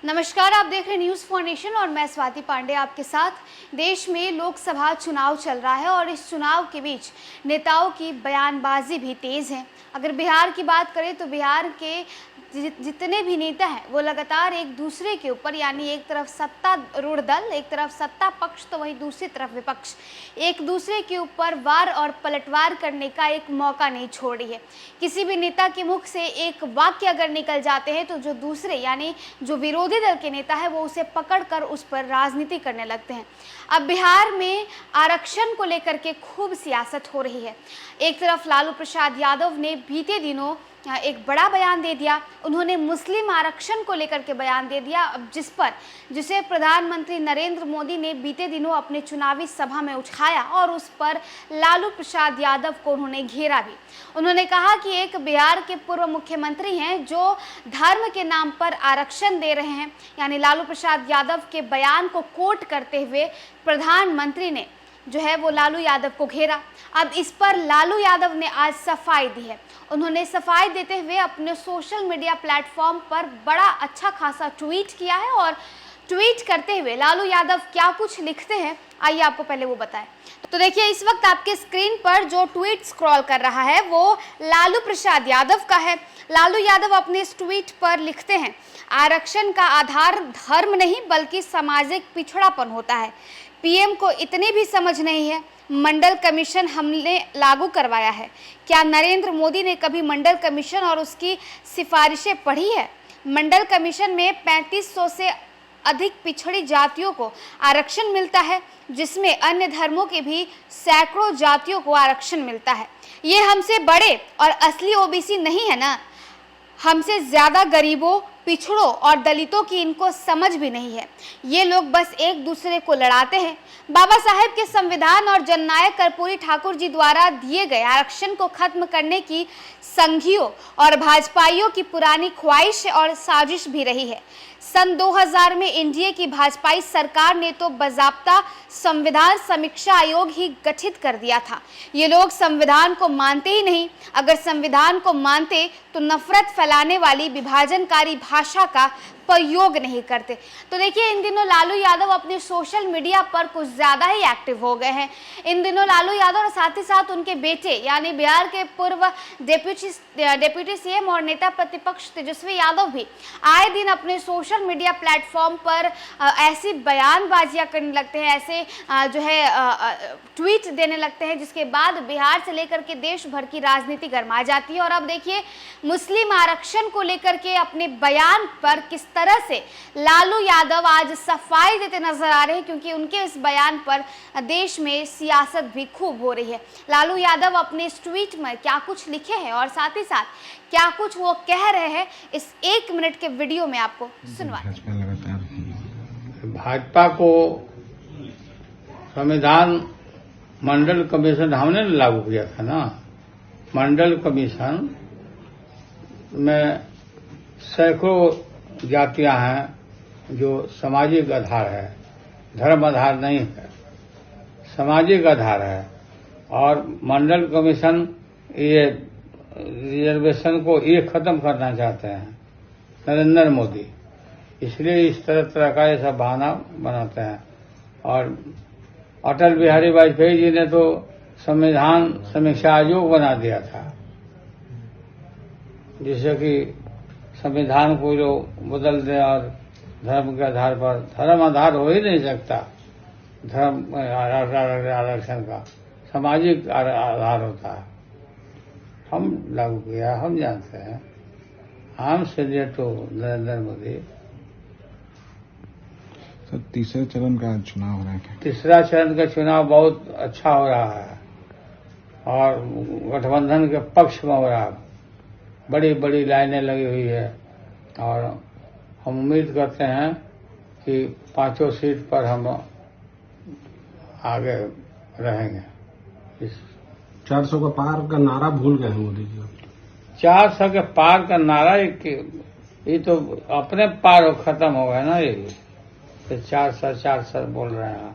नमस्कार, आप देख रहे हैं न्यूज़ फॉर नेशन और मैं स्वाति पांडे आपके साथ। देश में लोकसभा चुनाव चल रहा है और इस चुनाव के बीच नेताओं की बयानबाजी भी तेज है। अगर बिहार की बात करें तो बिहार के जितने भी नेता हैं वो लगातार एक दूसरे के ऊपर, यानी एक तरफ सत्तारूढ़ दल, एक तरफ सत्ता पक्ष तो वहीं दूसरी तरफ विपक्ष, एक दूसरे के ऊपर वार और पलटवार करने का एक मौका नहीं छोड़ रही है। किसी भी नेता के मुख से एक वाक्य अगर निकल जाते हैं तो जो दूसरे यानी जो विरोधी दल के नेता है वो उसे पकड़कर उस पर राजनीति करने लगते हैं। अब बिहार में आरक्षण को लेकर के खूब सियासत हो रही है। एक तरफ लालू प्रसाद यादव ने बीते दिनों एक बड़ा बयान दे दिया। उन्होंने मुस्लिम आरक्षण को लेकर के बयान दे दिया, जिसे प्रधानमंत्री नरेंद्र मोदी ने बीते दिनों अपने चुनावी सभा में उठाया और उस पर लालू प्रसाद यादव को उन्होंने घेरा भी। उन्होंने कहा कि एक बिहार के पूर्व मुख्यमंत्री हैं जो धर्म के नाम पर आरक्षण दे रहे हैं। यानी लालू प्रसाद यादव के बयान को कोट करते हुए प्रधानमंत्री ने जो है वो लालू यादव को घेरा। अब इस पर लालू यादव ने आज सफाई दी है। उन्होंने सफाई देते हुए अपने सोशल मीडिया प्लेटफॉर्म पर बड़ा अच्छा खासा ट्वीट किया है और ट्वीट करते हुए लालू यादव क्या कुछ लिखते हैं आइए आपको पहले वो बताएं। तो देखिए, इस वक्त आपके स्क्रीन पर जो ट्वीट स्क्रॉल कर रहा है वो लालू प्रसाद यादव का है। लालू यादव अपने इस ट्वीट पर लिखते हैं, आरक्षण का आधार धर्म नहीं बल्कि सामाजिक पिछड़ापन होता है। पीएम को इतनी भी समझ नहीं है। मंडल कमीशन हमने लागू करवाया है। क्या नरेंद्र मोदी ने कभी मंडल कमीशन और उसकी सिफारिशें पढ़ी है? मंडल कमीशन में 3500 से अधिक पिछड़ी जातियों को आरक्षण मिलता है, जिसमें अन्य धर्मों के भी सैकड़ों जातियों को आरक्षण मिलता है। ये हमसे बड़े और असली ओबीसी नहीं है ना। हमसे ज़्यादा गरीबों, पिछड़ों और दलितों की इनको समझ भी नहीं है। ये लोग बस एक दूसरे को लड़ाते हैं। बाबा साहेब के संविधान और जननायक कर्पूरी ठाकुर जी द्वारा दिए गए आरक्षण को खत्म करने की संघियों और भाजपाइयों की पुरानी ख्वाहिश और साजिश भी रही है। सन 2000 में एनडीए की भाजपाई सरकार ने तो बाज़ाब्ता संविधान समीक्षा आयोग ही गठित कर दिया था। ये लोग संविधान को मानते ही नहीं। अगर संविधान को मानते तो नफरत फैलाने वाली विभाजनकारी भाषा का प्रयोग नहीं करते। तो देखिए, इन दिनों लालू यादव अपने सोशल मीडिया पर कुछ ज़्यादा ही एक्टिव हो गए हैं। इन दिनों लालू यादव और साथ ही साथ उनके बेटे यानी बिहार के पूर्व डिप्टी सीएम और नेता प्रतिपक्ष तेजस्वी यादव भी आए दिन अपने सोशल मीडिया प्लेटफॉर्म पर ऐसी बयानबाजियां करने लगते हैं, ऐसे जो है ट्वीट देने लगते हैं, जिसके बाद बिहार से लेकर के देश भर की राजनीति गरमा जाती है। और अब देखिए, मुस्लिम आरक्षण को लेकर के अपने बयान पर किस तरह से लालू यादव आज सफाई देते नजर आ रहे हैं, क्योंकि उनके इस बयान पर देश में सियासत भी खूब हो रही है। लालू यादव अपने इस ट्वीट में क्या कुछ लिखे हैं और साथ ही साथ क्या कुछ वो कह रहे हैं, इस 1 मिनट के वीडियो में आपको सुनवाते हैं। भाजपा को संविधान मंडल कमीशन हमने लागू किया था ना। मंडल कमीशन में सैकड़ों जातियां हैं जो सामाजिक आधार है, धर्म आधार नहीं है, सामाजिक आधार है। और मंडल कमीशन ये रिजर्वेशन को ये खत्म करना चाहते हैं नरेंद्र मोदी, इसलिए इस तरह का ये सब बहाना बनाते हैं। और अटल बिहारी वाजपेयी जी ने तो संविधान समीक्षा आयोग बना दिया था, जिससे कि संविधान को जो बदल दे और धर्म के आधार पर, धर्म आधार हो ही नहीं सकता धर्म आरक्षण का, सामाजिक आधार होता है। हम लागू किया, हम जानते हैं, हम से तो नरेंद्र मोदी। तो तीसरे चरण का चुनाव हो रहा है क्या? तीसरा चरण का चुनाव बहुत अच्छा हो रहा है और गठबंधन के पक्ष में हो रहा है। बड़ी बड़ी लाइनें लगी हुई है और हम उम्मीद करते हैं कि 5 सीट पर हम आगे रहेंगे। 400 का पार का नारा भूल गए मोदी जी। 400 के पार का नारा ये तो अपने पार खत्म हो गया ना। ये 400 बोल रहे हैं।